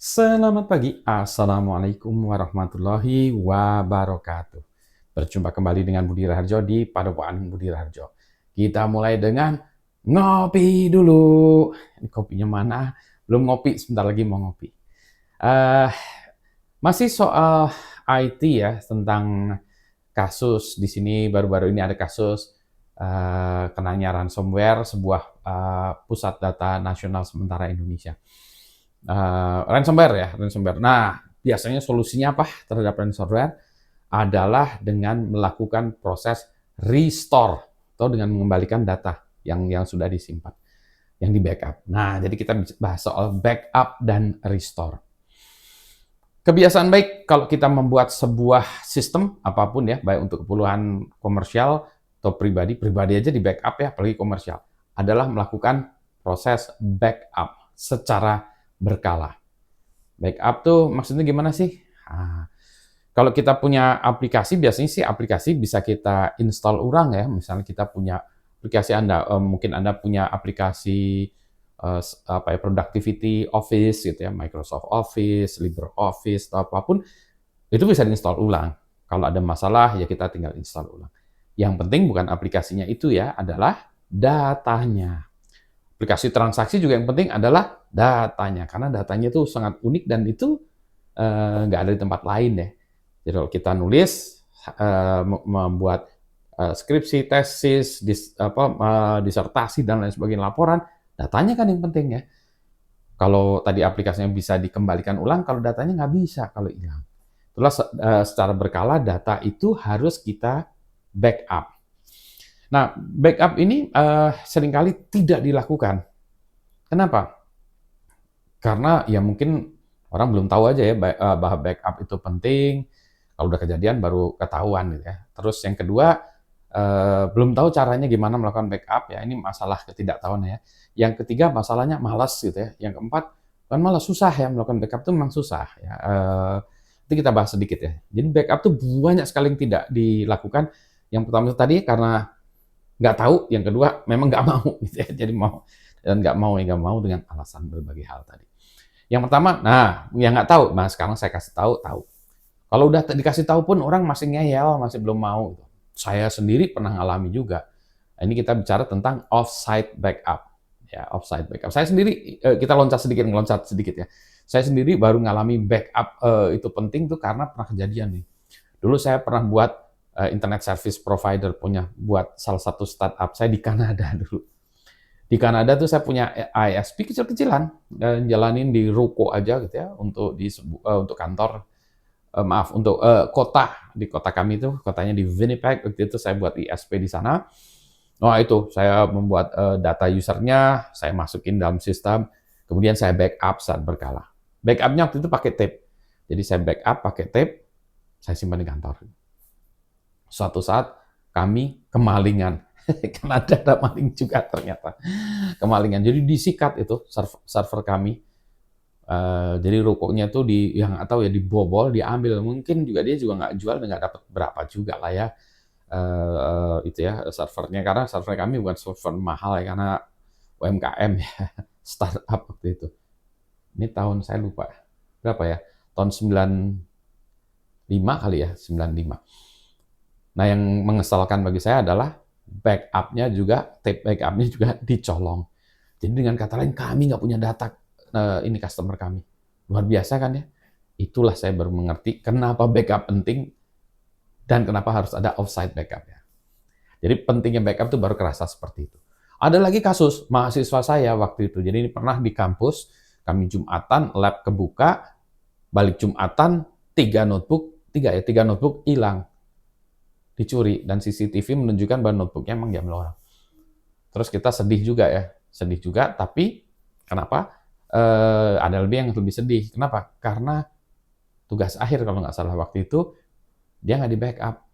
Selamat pagi, Assalamualaikum warahmatullahi wabarakatuh. Berjumpa kembali dengan Budi Raharjo di Padepokan Budi Raharjo. Kita mulai dengan ngopi dulu. Ini kopinya mana? Belum ngopi, sebentar lagi mau ngopi. Eh, Masih soal IT ya, tentang kasus di sini baru-baru ini ada kasus kenanya ransomware sebuah pusat data nasional sementara Indonesia. Ransomware ya, ransomware. Nah, biasanya solusinya apa terhadap ransomware adalah dengan melakukan proses restore atau dengan mengembalikan data yang sudah disimpan, yang di backup. Nah, jadi kita bahas soal backup dan restore. Kebiasaan baik kalau kita membuat sebuah sistem apapun ya, baik untuk keperluan komersial atau pribadi, pribadi aja di backup ya, apalagi komersial, adalah melakukan proses backup secara berkala. Backup tuh maksudnya gimana sih? Nah, kalau kita punya aplikasi, biasanya sih aplikasi bisa kita install ulang ya. Misalnya kita punya aplikasi Anda, mungkin Anda punya aplikasi apa ya, productivity Office gitu ya, Microsoft Office, LibreOffice atau apapun, itu bisa diinstal ulang. Kalau ada masalah ya kita tinggal install ulang. Yang penting bukan aplikasinya itu ya, adalah datanya. Aplikasi transaksi juga yang penting adalah datanya, karena datanya itu sangat unik dan itu nggak ada di tempat lain ya. Jadi kalau kita nulis, membuat skripsi, tesis, disertasi dan lain sebagainya, laporan, datanya kan yang penting ya. Kalau tadi aplikasinya bisa dikembalikan ulang, kalau datanya nggak bisa kalau hilang. Itulah secara berkala data itu harus kita backup. Nah, backup ini seringkali tidak dilakukan. Kenapa? Karena ya mungkin orang belum tahu aja ya bahwa backup itu penting. Kalau udah kejadian baru ketahuan gitu ya. Terus yang kedua, belum tahu caranya gimana melakukan backup ya. Ini masalah ketidaktahuan ya. Yang ketiga masalahnya malas gitu ya. Yang keempat kan malah susah ya, melakukan backup itu memang susah ya. Nanti kita bahas sedikit ya. Jadi backup tuh banyak sekali yang tidak dilakukan. Yang pertama itu tadi karena nggak tahu, yang kedua memang nggak mau gitu ya. Jadi mau dan nggak mau dengan alasan berbagai hal tadi. Yang pertama, nah, yang nggak tahu, nah sekarang saya kasih tahu, tahu. Kalau udah dikasih tahu pun orang masih ngeyel, masih belum mau. Saya sendiri pernah ngalami juga. Nah, ini kita bicara tentang offsite backup. Ya, offsite backup. Saya sendiri, kita loncat sedikit ya. Saya sendiri baru ngalami backup itu penting tuh karena pernah kejadian nih. Dulu saya pernah buat internet service provider, punya buat salah satu startup saya di Kanada dulu. Di Kanada tuh saya punya ISP kecil-kecilan, jalanin di ruko aja gitu ya, untuk kantor, maaf, untuk kota. Di kota kami itu, kotanya di Winnipeg, waktu itu saya buat ISP di sana. Nah itu, saya membuat data usernya, saya masukin dalam sistem, kemudian saya backup saat berkala. Backupnya waktu itu pakai tape. Jadi saya backup pakai tape, saya simpan di kantor. Suatu saat kami kemalingan. Karena ada maling juga ternyata. Kemalingan. Jadi disikat itu server kami. Jadi rukonya tuh yang atau ya dibobol, diambil. Mungkin juga dia juga nggak jual dan nggak dapat berapa juga lah ya. Itu ya servernya, karena server kami bukan server mahal ya, karena UMKM ya, startup waktu itu. Ini tahun saya lupa berapa ya, tahun 95 kali ya, 95. Nah yang mengesalkan bagi saya adalah backup-nya juga, tape backup-nya juga dicolong. Jadi dengan kata lain, kami nggak punya data ini customer kami. Luar biasa kan ya? Itulah saya baru mengerti kenapa backup penting dan kenapa harus ada offsite backup ya. Jadi pentingnya backup itu baru kerasa seperti itu. Ada lagi kasus mahasiswa saya waktu itu. Jadi ini pernah di kampus, kami Jumatan, lab kebuka, balik Jumatan, tiga notebook hilang, dicuri, dan CCTV menunjukkan bahwa notebooknya emang diambil orang. Terus kita sedih juga, tapi kenapa? Ada yang lebih sedih. Kenapa? Karena tugas akhir kalau nggak salah waktu itu, dia nggak di backup,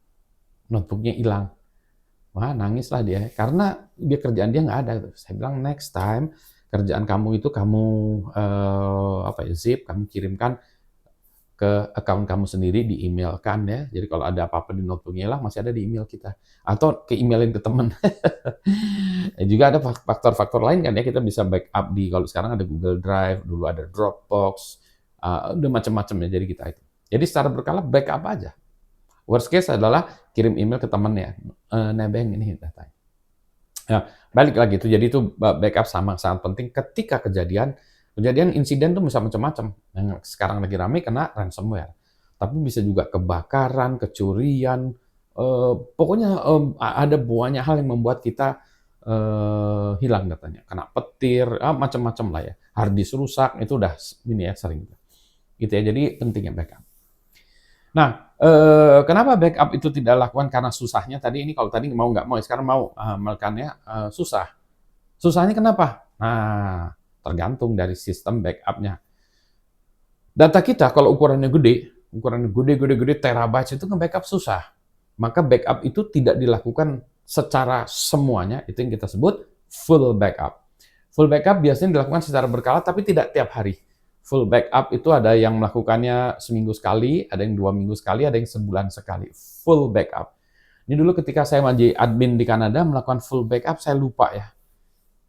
notebooknya hilang. Wah, nangislah dia, karena kerjaan dia nggak ada. Saya bilang, next time, kerjaan kamu itu kamu zip, kamu kirimkan ke account kamu sendiri, di email kan ya. Jadi kalau ada apa-apa di notebooknya hilang, masih ada di email kita. Atau ke emailin ke teman. Juga ada faktor-faktor lain kan ya, kita bisa backup kalau sekarang ada Google Drive, dulu ada Dropbox, udah macam-macam ya jadi kita itu. Jadi secara berkala backup aja. Worst case adalah kirim email ke temannya, nebeng ini datanya. Nah, balik lagi itu, jadi itu backup sangat penting ketika kejadian insiden tuh bisa macam-macam. Yang sekarang lagi ramai kena ransomware. Tapi bisa juga kebakaran, kecurian, pokoknya ada banyak hal yang membuat kita hilang datanya. Kena petir, macam-macam lah ya. Hard disk rusak, itu udah ini ya sering. Gitu ya, jadi pentingnya backup. Nah, kenapa backup itu tidak lakukan karena susahnya tadi ini kalau tadi mau nggak mau, sekarang mau melakukannya susah. Susahnya kenapa? Nah, tergantung dari sistem backup-nya. Data kita kalau ukurannya gede, terabyte itu nge-backup susah. Maka backup itu tidak dilakukan secara semuanya, itu yang kita sebut full backup. Full backup biasanya dilakukan secara berkala tapi tidak tiap hari. Full backup itu ada yang melakukannya seminggu sekali, ada yang 2 minggu sekali, ada yang sebulan sekali. Full backup. Ini dulu ketika saya menjadi admin di Kanada melakukan full backup, saya lupa ya.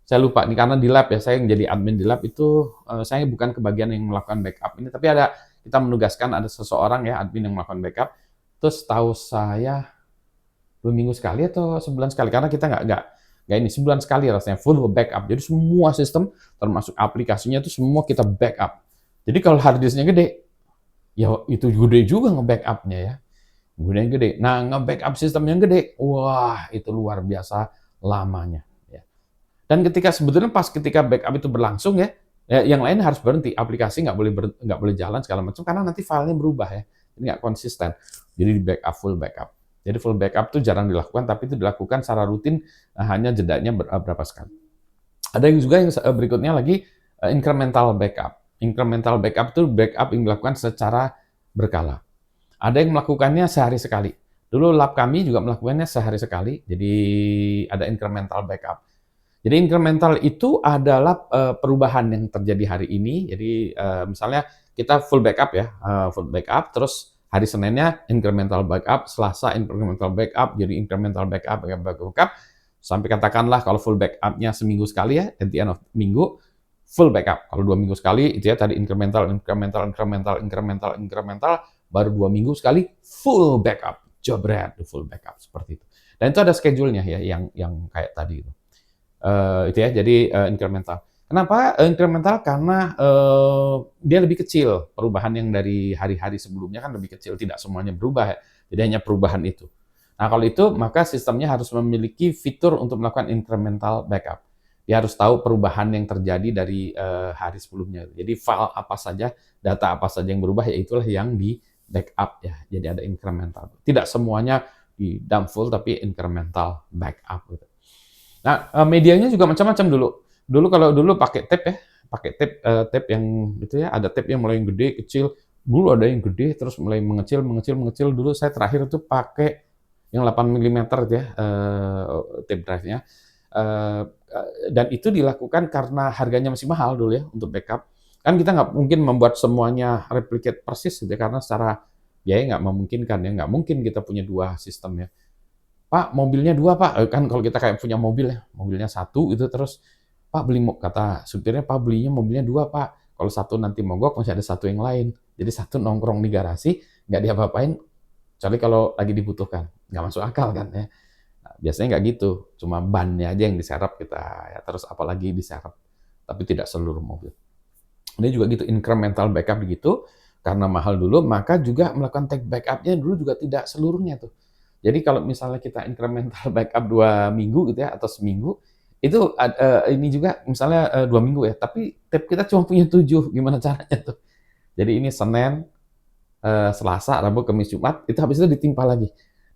Saya lupa nih karena di lab ya, saya yang jadi admin di lab itu saya bukan kebagian yang melakukan backup ini, tapi ada kita menugaskan ada seseorang ya admin yang melakukan backup. Terus tahu saya 2 minggu sekali atau sebulan sekali karena kita nggak ini sebulan sekali rasanya full backup. Jadi semua sistem termasuk aplikasinya itu semua kita backup. Jadi kalau hard disknya gede, ya itu gede juga nge-backupnya ya. Gede. Nah, nge-backup sistem yang gede, wah itu luar biasa lamanya. Ya. Dan sebetulnya pas ketika backup itu berlangsung ya, yang lain harus berhenti. Aplikasi nggak boleh jalan segala macam karena nanti filenya berubah ya. Ini nggak konsisten. Jadi di backup full backup. Jadi full backup itu jarang dilakukan, tapi itu dilakukan secara rutin hanya jedanya berapa sekali. Ada yang juga yang berikutnya lagi incremental backup. Incremental backup itu backup yang dilakukan secara berkala. Ada yang melakukannya sehari sekali. Dulu lab kami juga melakukannya sehari sekali, jadi ada incremental backup. Jadi incremental itu adalah perubahan yang terjadi hari ini. Jadi misalnya kita full backup ya, full backup, terus hari Seninnya incremental backup, Selasa incremental backup, jadi incremental backup, sampai katakanlah kalau full backup-nya seminggu sekali ya, at the end of minggu, full backup. Kalau 2 minggu sekali, itu ya tadi incremental, baru 2 minggu sekali, full backup. Jobret, full backup, seperti itu. Dan itu ada schedule-nya ya, yang kayak tadi itu. Itu ya, jadi incremental. Kenapa incremental? Karena dia lebih kecil. Perubahan yang dari hari-hari sebelumnya kan lebih kecil, tidak semuanya berubah ya. Jadi hanya perubahan itu. Nah, kalau itu, maka sistemnya harus memiliki fitur untuk melakukan incremental backup. Dia harus tahu perubahan yang terjadi dari hari sebelumnya. Jadi file apa saja, data apa saja yang berubah, ya itulah yang di backup ya. Jadi ada incremental. Tidak semuanya di dump full, tapi incremental backup. Gitu. Nah, medianya juga macam-macam dulu. Kalau dulu pakai tape ya, pakai tape yang itu ya, ada tape yang mulai yang gede, kecil. Dulu ada yang gede, terus mulai mengecil. Dulu saya terakhir itu pakai yang 8 mm ya, tape drive-nya. Dan itu dilakukan karena harganya masih mahal dulu ya untuk backup. Kan kita nggak mungkin membuat semuanya replicate persis gitu ya, karena secara biaya nggak memungkinkan ya, nggak mungkin kita punya 2 sistem ya. Pak, mobilnya 2 Pak. Kan kalau kita kayak punya mobil ya, mobilnya 1 itu terus, Pak kata supirnya, Pak belinya mobilnya 2 Pak. Kalau 1 nanti mogok masih ada 1 yang lain. Jadi 1 nongkrong di garasi, nggak diapa-apain, kecuali kalau lagi dibutuhkan. Nggak masuk akal kan ya. Nah, biasanya nggak gitu, cuma bannya aja yang diserap kita, ya, terus apalagi diserap, tapi tidak seluruh mobil. Ini juga gitu, incremental backup begitu, karena mahal dulu, maka juga melakukan take backup-nya dulu juga tidak seluruhnya tuh. Jadi kalau misalnya kita incremental backup 2 minggu gitu ya, atau seminggu, itu ini juga misalnya 2 minggu ya, tapi tape kita cuma punya 7, gimana caranya tuh? Jadi ini Senin, Selasa, Rabu, Kamis, Jumat, itu habis itu ditimpa lagi.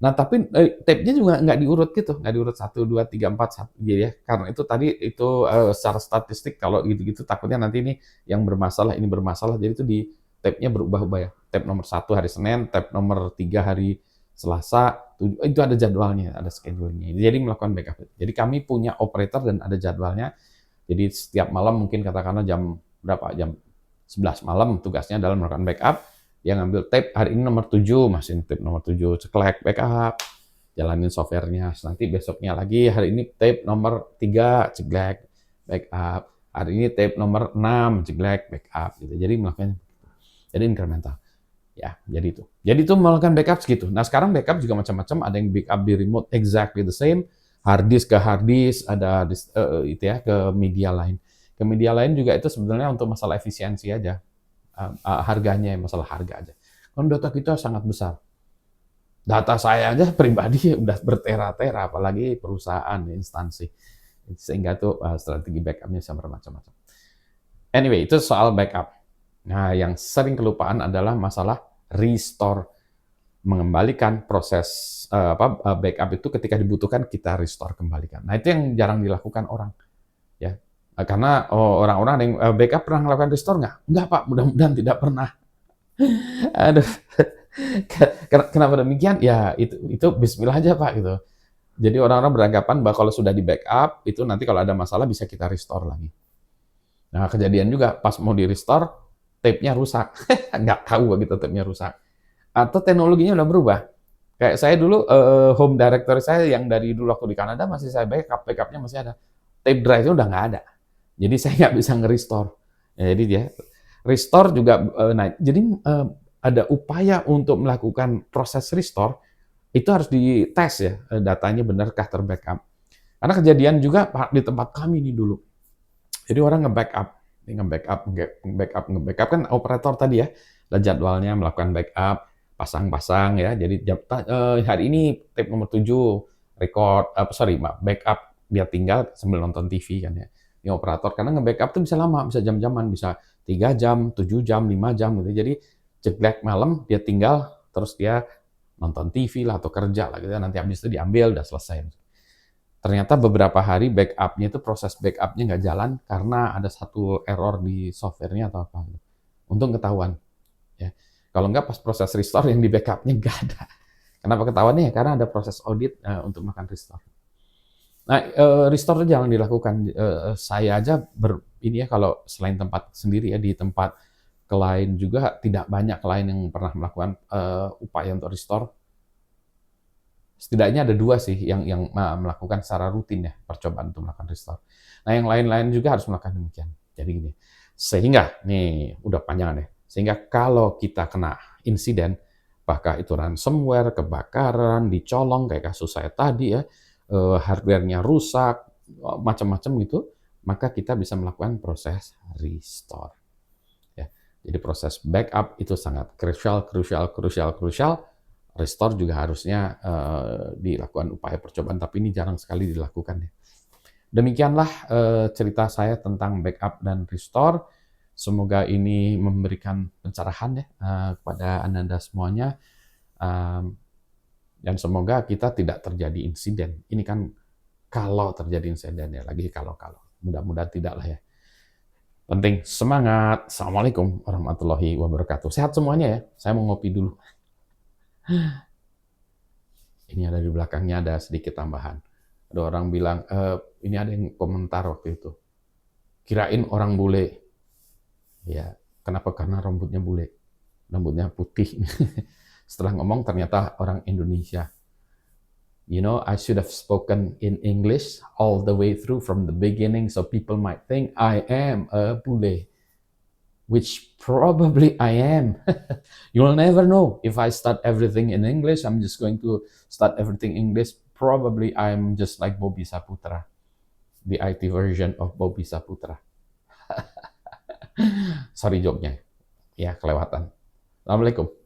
Nah, tapi tape-nya juga nggak diurut gitu, nggak diurut 1, 2, 3, 4, 1, gitu ya. Karena itu tadi itu secara statistik kalau gitu-gitu takutnya nanti ini yang bermasalah, ini bermasalah, jadi itu di tape-nya berubah-ubah ya. Tape nomor 1 hari Senin, tape nomor 3 hari Selasa, itu ada jadwalnya, ada schedule-nya. Jadi melakukan backup. Jadi kami punya operator dan ada jadwalnya. Jadi setiap malam mungkin katakanlah jam berapa? Jam 11 malam tugasnya adalah melakukan backup. Dia ngambil tape, hari ini nomor 7, masih tape nomor 7, ceklek, backup, jalanin software-nya. Nanti besoknya lagi, hari ini tape nomor 3, ceklek, backup. Hari ini tape nomor 6, ceklek, backup. Gitu. Jadi melakukan. Jadi incremental. Ya, jadi itu. Jadi itu melakukan backup segitu. Nah, sekarang backup juga macam-macam. Ada yang backup di remote exactly the same, hard disk ke hard disk, ada itu ya ke media lain. Ke media lain juga itu sebenarnya untuk masalah efisiensi aja. Harganya, masalah harga aja. Kan data kita sangat besar. Data saya aja pribadi udah bertera-tera, apalagi perusahaan, instansi. Sehingga tuh strategi backupnya bisa bermacam-macam. Anyway, itu soal backup. Nah, yang sering kelupaan adalah masalah restore, mengembalikan proses backup itu ketika dibutuhkan kita restore kembalikan. Nah, itu yang jarang dilakukan orang, ya. Karena orang-orang ada yang backup pernah melakukan restore nggak? Nggak, Pak, mudah-mudahan tidak pernah. Aduh, kenapa demikian? Ya, itu bismillah aja, Pak, gitu. Jadi orang-orang beranggapan bahwa kalau sudah di backup, itu nanti kalau ada masalah bisa kita restore lagi. Nah, kejadian juga pas mau di-restore, tape-nya rusak. Nggak tahu begitu tape-nya rusak. Atau teknologinya udah berubah. Kayak saya dulu, home directory saya yang dari dulu waktu di Kanada masih saya backup-nya masih ada. Tape drive-nya udah nggak ada. Jadi saya nggak bisa nge-restore. Ya, jadi dia restore juga, jadi ada upaya untuk melakukan proses restore, itu harus dites ya, datanya benarkah terbackup. Karena kejadian juga di tempat kami nih dulu. Jadi orang nge-backup kan operator tadi ya, ada jadwalnya melakukan backup, pasang-pasang ya. Jadi hari ini tape nomor 7 record, backup dia tinggal sambil nonton TV kan ya. Ini operator karena nge-backup tuh bisa lama, bisa jam-jaman, bisa 3 jam, 7 jam, 5 jam gitu. Jadi jeglek malam dia tinggal terus dia nonton TV lah atau kerja lah gitu. Nanti habis itu diambil udah selesai. Ternyata beberapa hari backup-nya itu proses backup-nya nggak jalan karena ada satu error di software-nya atau apa. Untung ketahuan. Ya. Kalau nggak pas proses restore yang di backup-nya nggak ada. Kenapa ketahuannya? Ya, karena ada proses audit untuk melakukan restore. Nah, restore itu jangan dilakukan. Saya aja ini ya kalau selain tempat sendiri ya di tempat klien juga tidak banyak klien yang pernah melakukan upaya untuk restore. Setidaknya ada 2 sih yang melakukan secara rutin ya, percobaan untuk melakukan restore. Nah, yang lain-lain juga harus melakukan demikian. Jadi gini, sehingga nih udah panjang deh. Sehingga kalau kita kena insiden, apakah itu ransomware, kebakaran, dicolong kayak kasus saya tadi ya, hardware-nya rusak, macam-macam gitu, maka kita bisa melakukan proses restore. Ya. Jadi proses backup itu sangat krusial. Restore juga harusnya dilakukan upaya percobaan, tapi ini jarang sekali dilakukan ya. Demikianlah cerita saya tentang backup dan restore. Semoga ini memberikan pencerahan ya kepada Anda semuanya. Dan semoga kita tidak terjadi insiden. Ini kan kalau terjadi insiden ya, lagi kalau-kalau. Mudah-mudahan tidak lah ya. Penting semangat. Assalamualaikum warahmatullahi wabarakatuh. Sehat semuanya ya. Saya mau ngopi dulu. Ini ada di belakangnya ada sedikit tambahan. Ada orang bilang, ini ada yang komentar waktu itu. Kirain orang bule. Ya, kenapa? Karena rambutnya bule. Rambutnya putih. Setelah ngomong ternyata orang Indonesia. You know, I should have spoken in English all the way through from the beginning so people might think I am a bule. Which probably I am. You'll never know. If I start everything in English, I'm just going to start everything English. Probably I'm just like Bobby Saputra, the IT version of Bobby Saputra. Sorry joke-nya. Ya, kelewatan. Assalamualaikum.